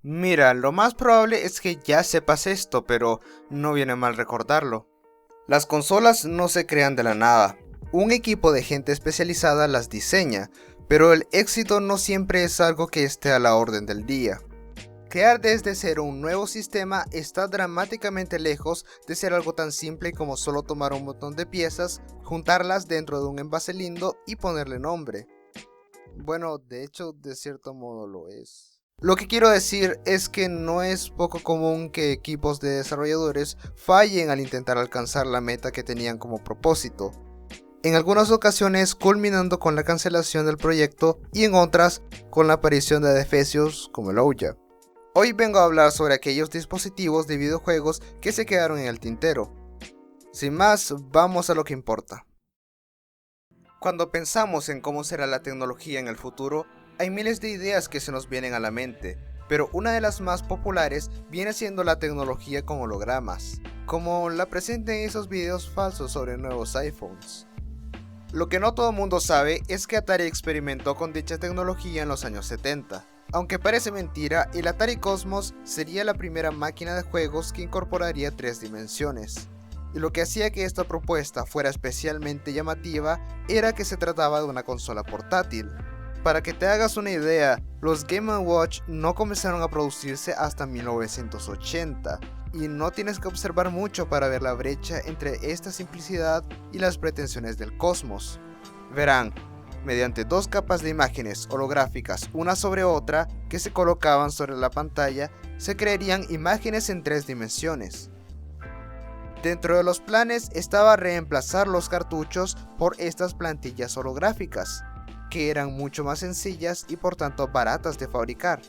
Mira, lo más probable es que ya sepas esto, pero no viene mal recordarlo. Las consolas no se crean de la nada. Un equipo de gente especializada las diseña, pero el éxito no siempre es algo que esté a la orden del día. Crear desde cero un nuevo sistema está dramáticamente lejos de ser algo tan simple como solo tomar un montón de piezas, juntarlas dentro de un envase lindo y ponerle nombre. Bueno, de hecho, de cierto modo lo es. Lo que quiero decir es que no es poco común que equipos de desarrolladores fallen al intentar alcanzar la meta que tenían como propósito. En algunas ocasiones culminando con la cancelación del proyecto y en otras con la aparición de defecios como el Ouya. Hoy vengo a hablar sobre aquellos dispositivos de videojuegos que se quedaron en el tintero. Sin más, vamos a lo que importa. Cuando pensamos en cómo será la tecnología en el futuro, hay miles de ideas que se nos vienen a la mente, pero una de las más populares viene siendo la tecnología con hologramas, como la presenta en esos videos falsos sobre nuevos iPhones. Lo que no todo el mundo sabe es que Atari experimentó con dicha tecnología en los años 70. Aunque parece mentira, el Atari Cosmos sería la primera máquina de juegos que incorporaría 3 dimensiones. Y lo que hacía que esta propuesta fuera especialmente llamativa era que se trataba de una consola portátil. Para que te hagas una idea, los Game & Watch no comenzaron a producirse hasta 1980, y no tienes que observar mucho para ver la brecha entre esta simplicidad y las pretensiones del Cosmos. Verán, mediante 2 capas de imágenes holográficas una sobre otra que se colocaban sobre la pantalla, se crearían imágenes en 3 dimensiones. Dentro de los planes estaba reemplazar los cartuchos por estas plantillas holográficas, que eran mucho más sencillas y por tanto baratas de fabricar.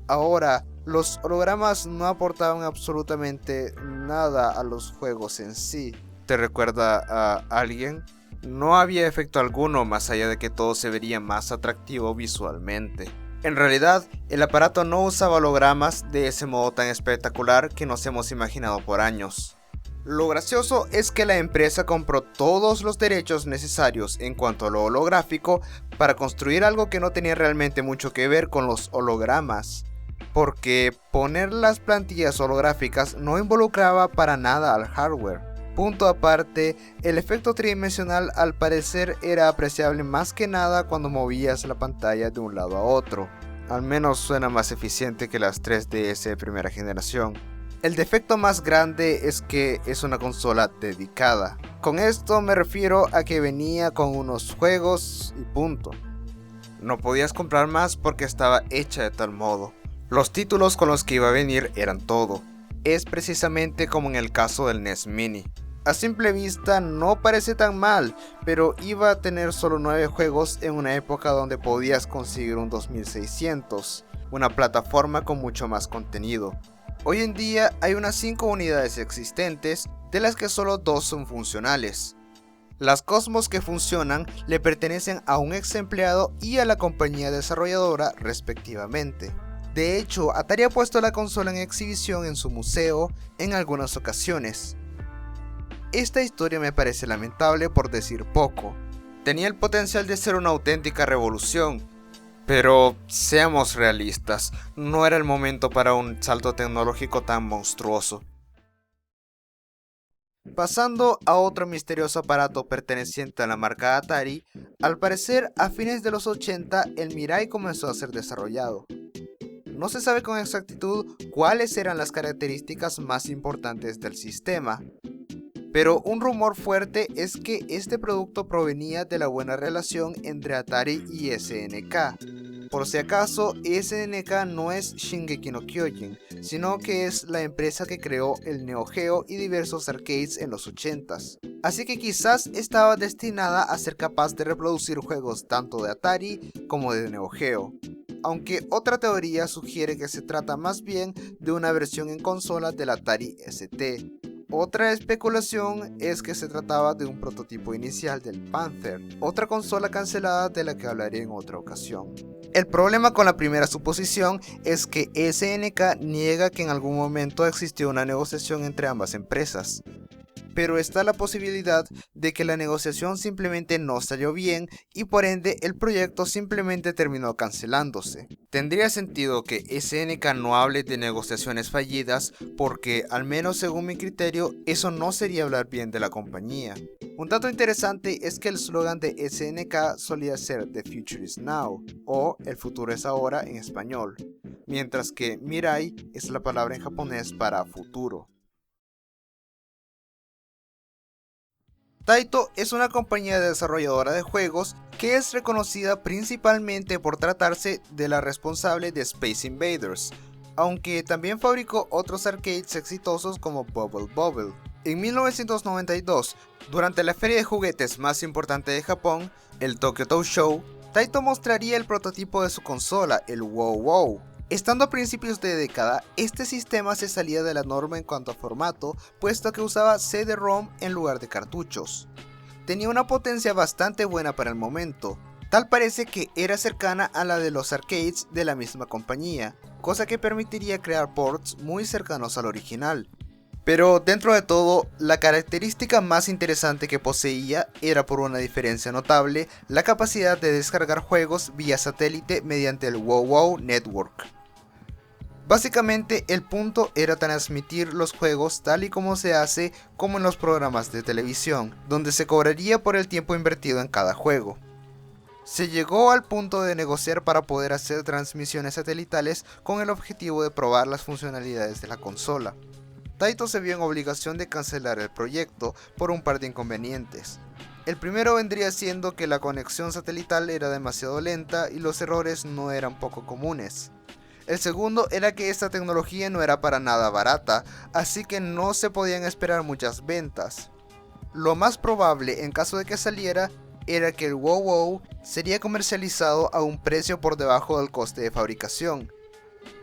Ahora, los hologramas no aportaban absolutamente nada a los juegos en sí. ¿Te recuerda a alguien? No había efecto alguno más allá de que todo se vería más atractivo visualmente. En realidad, el aparato no usaba hologramas de ese modo tan espectacular que nos hemos imaginado por años. Lo gracioso es que la empresa compró todos los derechos necesarios en cuanto a lo holográfico para construir algo que no tenía realmente mucho que ver con los hologramas, porque poner las plantillas holográficas no involucraba para nada al hardware. Punto aparte, el efecto tridimensional al parecer era apreciable más que nada cuando movías la pantalla de un lado a otro. Al menos suena más eficiente que las 3DS de primera generación. El defecto más grande es que es una consola dedicada. Con esto me refiero a que venía con unos juegos y punto. No podías comprar más porque estaba hecha de tal modo. Los títulos con los que iba a venir eran todo. Es precisamente como en el caso del NES Mini. A simple vista no parece tan mal, pero iba a tener solo 9 juegos en una época donde podías conseguir un 2600, una plataforma con mucho más contenido. Hoy en día hay unas 5 unidades existentes, de las que solo 2 son funcionales. Las Cosmos que funcionan le pertenecen a un ex empleado y a la compañía desarrolladora respectivamente. De hecho, Atari ha puesto la consola en exhibición en su museo en algunas ocasiones. Esta historia me parece lamentable por decir poco. Tenía el potencial de ser una auténtica revolución. Pero seamos realistas, no era el momento para un salto tecnológico tan monstruoso. Pasando a otro misterioso aparato perteneciente a la marca Atari, al parecer a fines de los 80 el Mirai comenzó a ser desarrollado. No se sabe con exactitud cuáles eran las características más importantes del sistema, pero un rumor fuerte es que este producto provenía de la buena relación entre Atari y SNK. Por si acaso, SNK no es Shingeki no Kyojin, sino que es la empresa que creó el Neo Geo y diversos arcades en los 80s. Así que quizás estaba destinada a ser capaz de reproducir juegos tanto de Atari como de Neo Geo. Aunque otra teoría sugiere que se trata más bien de una versión en consola del Atari ST. Otra especulación es que se trataba de un prototipo inicial del Panther, otra consola cancelada de la que hablaré en otra ocasión. El problema con la primera suposición es que SNK niega que en algún momento existió una negociación entre ambas empresas. pero está la posibilidad de que la negociación simplemente no salió bien y por ende el proyecto simplemente terminó cancelándose. Tendría sentido que SNK no hable de negociaciones fallidas porque, al menos según mi criterio, eso no sería hablar bien de la compañía. Un dato interesante es que el slogan de SNK solía ser The Future is Now o El futuro es ahora en español, mientras que Mirai es la palabra en japonés para futuro. Taito es una compañía desarrolladora de juegos que es reconocida principalmente por tratarse de la responsable de Space Invaders, aunque también fabricó otros arcades exitosos como Bubble Bobble. En 1992, durante la feria de juguetes más importante de Japón, el Tokyo Toy Show, Taito mostraría el prototipo de su consola, el WoW WoW. Estando a principios de década, este sistema se salía de la norma en cuanto a formato, puesto que usaba CD-ROM en lugar de cartuchos. Tenía una potencia bastante buena para el momento, tal parece que era cercana a la de los arcades de la misma compañía, cosa que permitiría crear ports muy cercanos al original. Pero dentro de todo, la característica más interesante que poseía era, por una diferencia notable, la capacidad de descargar juegos vía satélite mediante el WoW WoW Network. Básicamente el punto era transmitir los juegos tal y como se hace como en los programas de televisión, donde se cobraría por el tiempo invertido en cada juego. Se llegó al punto de negociar para poder hacer transmisiones satelitales con el objetivo de probar las funcionalidades de la consola. Taito se vio en obligación de cancelar el proyecto por un par de inconvenientes. El primero vendría siendo que la conexión satelital era demasiado lenta y los errores no eran poco comunes. El segundo era que esta tecnología no era para nada barata, así que no se podían esperar muchas ventas. Lo más probable en caso de que saliera era que el WoW WoW sería comercializado a un precio por debajo del coste de fabricación,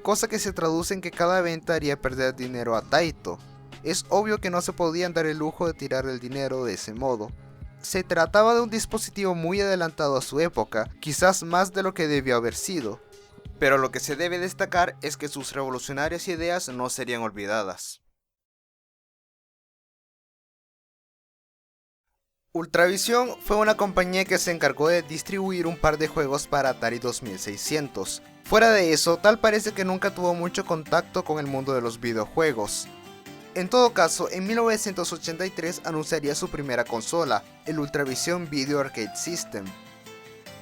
cosa que se traduce en que cada venta haría perder dinero a Taito. Es obvio que no se podían dar el lujo de tirar el dinero de ese modo. Se trataba de un dispositivo muy adelantado a su época, quizás más de lo que debió haber sido. Pero lo que se debe destacar es que sus revolucionarias ideas no serían olvidadas. Ultravision fue una compañía que se encargó de distribuir un par de juegos para Atari 2600. Fuera de eso, tal parece que nunca tuvo mucho contacto con el mundo de los videojuegos. En todo caso, en 1983 anunciaría su primera consola, el Ultravision Video Arcade System.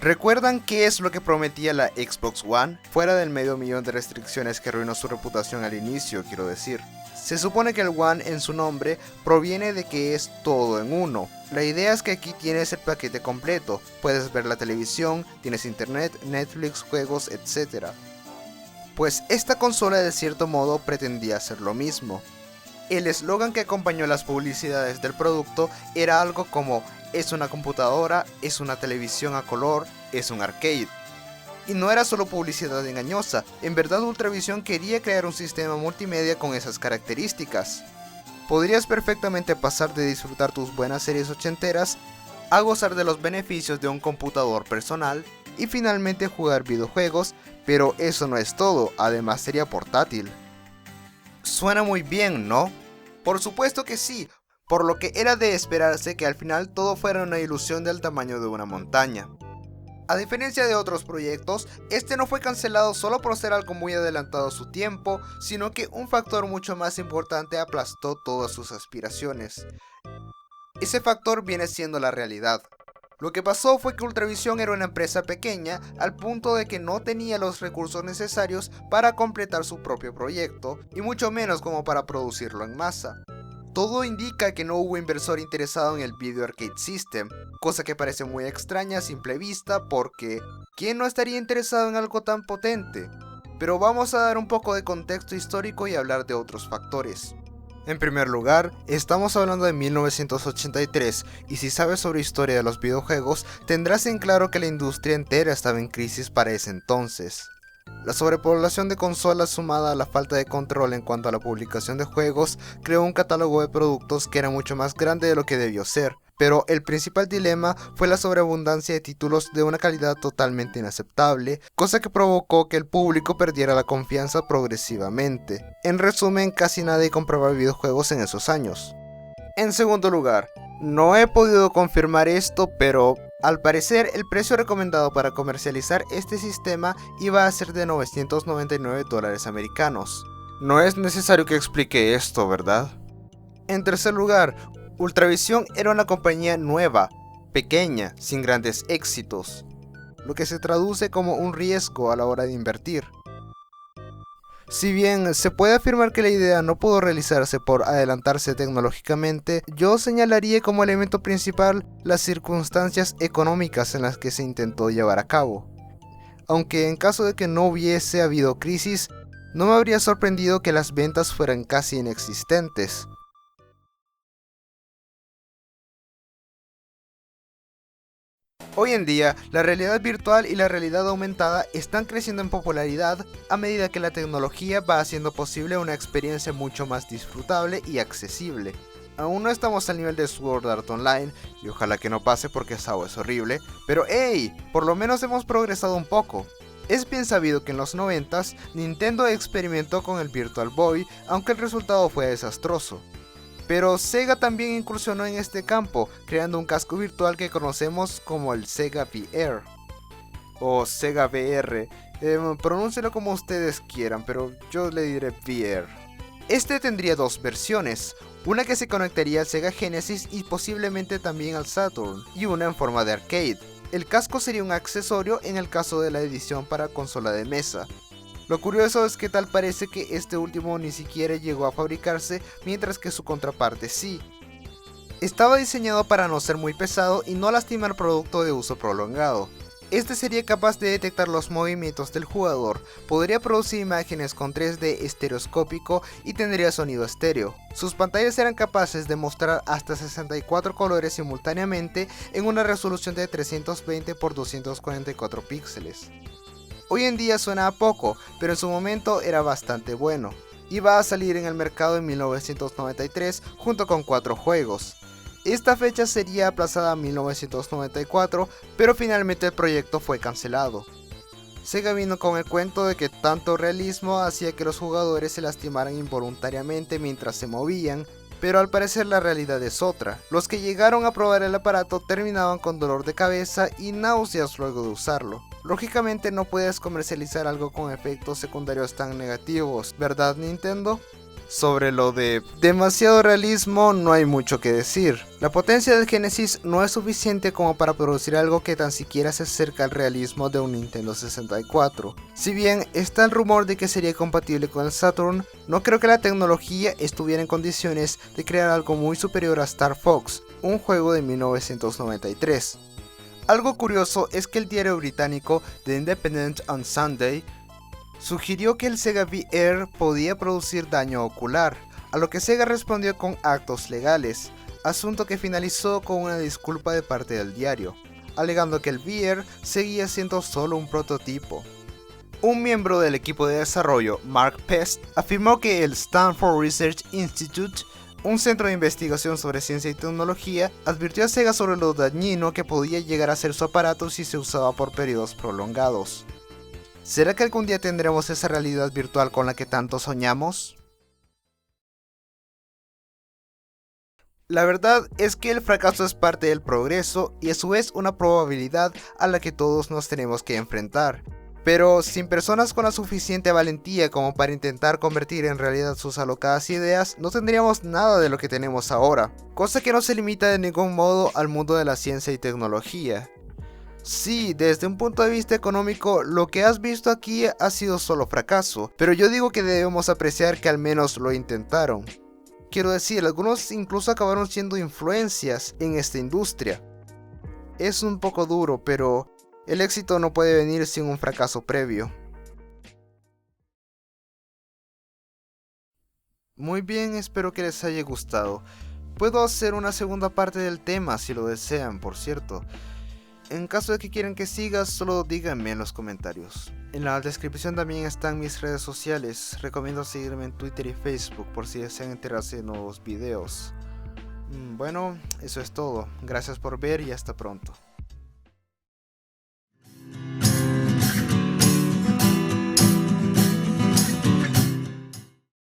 ¿Recuerdan qué es lo que prometía la Xbox One? Fuera del medio millón de restricciones que arruinó su reputación al inicio, quiero decir. Se supone que el One en su nombre proviene de que es todo en uno. La idea es que aquí tienes el paquete completo, puedes ver la televisión, tienes internet, Netflix, juegos, etc. Pues esta consola de cierto modo pretendía hacer lo mismo. El eslogan que acompañó las publicidades del producto era algo como: es una computadora, es una televisión a color, es un arcade. Y no era solo publicidad engañosa, en verdad Ultravision quería crear un sistema multimedia con esas características. Podrías perfectamente pasar de disfrutar tus buenas series ochenteras a gozar de los beneficios de un computador personal y finalmente jugar videojuegos, pero eso no es todo, además sería portátil. Suena muy bien, ¿no? Por supuesto que sí, por lo que era de esperarse que al final todo fuera una ilusión del tamaño de una montaña. A diferencia de otros proyectos, este no fue cancelado solo por ser algo muy adelantado a su tiempo, sino que un factor mucho más importante aplastó todas sus aspiraciones. Ese factor viene siendo la realidad. Lo que pasó fue que Ultravision era una empresa pequeña al punto de que no tenía los recursos necesarios para completar su propio proyecto, y mucho menos como para producirlo en masa. Todo indica que no hubo inversor interesado en el Video Arcade System, cosa que parece muy extraña a simple vista porque ¿quién no estaría interesado en algo tan potente? Pero vamos a dar un poco de contexto histórico y hablar de otros factores. En primer lugar, estamos hablando de 1983 y si sabes sobre historia de los videojuegos, tendrás en claro que la industria entera estaba en crisis para ese entonces. La sobrepoblación de consolas sumada a la falta de control en cuanto a la publicación de juegos creó un catálogo de productos que era mucho más grande de lo que debió ser, pero el principal dilema fue la sobreabundancia de títulos de una calidad totalmente inaceptable, cosa que provocó que el público perdiera la confianza progresivamente. En resumen, casi nadie compraba videojuegos en esos años. En segundo lugar, no he podido confirmar esto, pero al parecer el precio recomendado para comercializar este sistema iba a ser de $999 americanos. No es necesario que explique esto, ¿verdad? En tercer lugar, Ultravision era una compañía nueva, pequeña, sin grandes éxitos, lo que se traduce como un riesgo a la hora de invertir. Si bien se puede afirmar que la idea no pudo realizarse por adelantarse tecnológicamente, yo señalaría como elemento principal las circunstancias económicas en las que se intentó llevar a cabo. Aunque en caso de que no hubiese habido crisis, no me habría sorprendido que las ventas fueran casi inexistentes. Hoy en día, la realidad virtual y la realidad aumentada están creciendo en popularidad a medida que la tecnología va haciendo posible una experiencia mucho más disfrutable y accesible. Aún no estamos al nivel de Sword Art Online, y ojalá que no pase porque SAO es horrible, pero hey, por lo menos hemos progresado un poco. Es bien sabido que en los 90s, Nintendo experimentó con el Virtual Boy, aunque el resultado fue desastroso. Pero Sega también incursionó en este campo, creando un casco virtual que conocemos como el Sega VR. O Sega VR, pronúncialo como ustedes quieran, pero yo le diré VR. Este tendría dos versiones, una que se conectaría al Sega Genesis y posiblemente también al Saturn, y una en forma de arcade. El casco sería un accesorio en el caso de la edición para consola de mesa. Lo curioso es que tal parece que este último ni siquiera llegó a fabricarse, mientras que su contraparte sí. Estaba diseñado para no ser muy pesado y no lastimar producto de uso prolongado. Este sería capaz de detectar los movimientos del jugador, podría producir imágenes con 3D estereoscópico y tendría sonido estéreo. Sus pantallas eran capaces de mostrar hasta 64 colores simultáneamente en una resolución de 320 x 244 píxeles. Hoy en día suena a poco, pero en su momento era bastante bueno. Iba a salir en el mercado en 1993 junto con 4 juegos. Esta fecha sería aplazada a 1994, pero finalmente el proyecto fue cancelado. Sega vino con el cuento de que tanto realismo hacía que los jugadores se lastimaran involuntariamente mientras se movían, pero al parecer la realidad es otra. Los que llegaron a probar el aparato terminaban con dolor de cabeza y náuseas luego de usarlo. Lógicamente no puedes comercializar algo con efectos secundarios tan negativos, ¿verdad, Nintendo? Sobre lo de demasiado realismo no hay mucho que decir. La potencia del Genesis no es suficiente como para producir algo que tan siquiera se acerca al realismo de un Nintendo 64. Si bien está el rumor de que sería compatible con el Saturn, no creo que la tecnología estuviera en condiciones de crear algo muy superior a Star Fox, un juego de 1993. Algo curioso es que el diario británico The Independent on Sunday sugirió que el Sega VR podía producir daño ocular, a lo que Sega respondió con actos legales, asunto que finalizó con una disculpa de parte del diario, alegando que el VR seguía siendo solo un prototipo. Un miembro del equipo de desarrollo, Mark Pest, afirmó que el Stanford Research Institute, un centro de investigación sobre ciencia y tecnología, advirtió a Sega sobre lo dañino que podía llegar a ser su aparato si se usaba por periodos prolongados. ¿Será que algún día tendremos esa realidad virtual con la que tanto soñamos? La verdad es que el fracaso es parte del progreso y a su vez una probabilidad a la que todos nos tenemos que enfrentar. Pero sin personas con la suficiente valentía como para intentar convertir en realidad sus alocadas ideas, no tendríamos nada de lo que tenemos ahora, cosa que no se limita de ningún modo al mundo de la ciencia y tecnología. Sí, desde un punto de vista económico, lo que has visto aquí ha sido solo fracaso, pero yo digo que debemos apreciar que al menos lo intentaron. Quiero decir, algunos incluso acabaron siendo influencias en esta industria. Es un poco duro, pero el éxito no puede venir sin un fracaso previo. Muy bien, espero que les haya gustado. Puedo hacer una segunda parte del tema si lo desean, por cierto. En caso de que quieran que siga, solo díganme en los comentarios. En la descripción también están mis redes sociales. Recomiendo seguirme en Twitter y Facebook por si desean enterarse de nuevos videos. Bueno, eso es todo. Gracias por ver y hasta pronto.